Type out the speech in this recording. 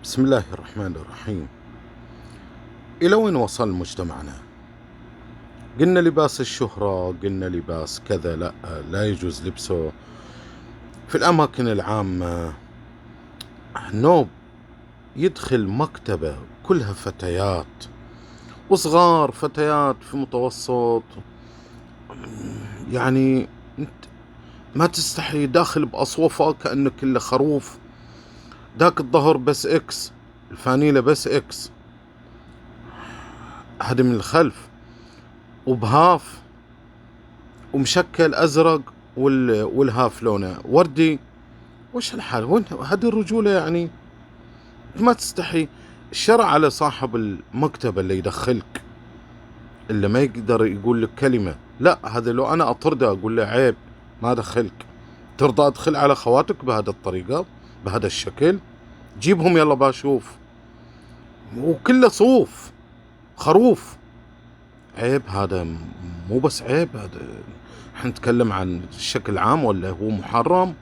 بسم الله الرحمن الرحيم. إلى وين وصل مجتمعنا؟ قلنا لباس الشهرة، قلنا لباس كذا لا يجوز لبسه في الأماكن العامة. نوب يدخل مكتبة كلها فتيات وصغار، فتيات في متوسط، يعني انت ما تستحي، داخل بأصوفة كأنه كله خروف، ذاك الظهر بس اكس، الفانيلة بس اكس، هذا من الخلف، وبهاف ومشكل أزرق، والهاف لونه وردي. وش الحال؟ وين هذه الرجولة يعني؟ ما تستحي؟ الشرع على صاحب المكتبة اللي يدخلك، اللي ما يقدر يقول لك كلمة. لا، هذا لو أنا أطرده أقول له عيب ما أدخلك. ترضى أدخل على خواتك بهذه الطريقة، بهذا الشكل؟ جيبهم يلا بشوف، وكله صوف خروف. عيب هذا، مو بس عيب، هذا احنا نتكلم عن الشكل عام ولا هو محرم؟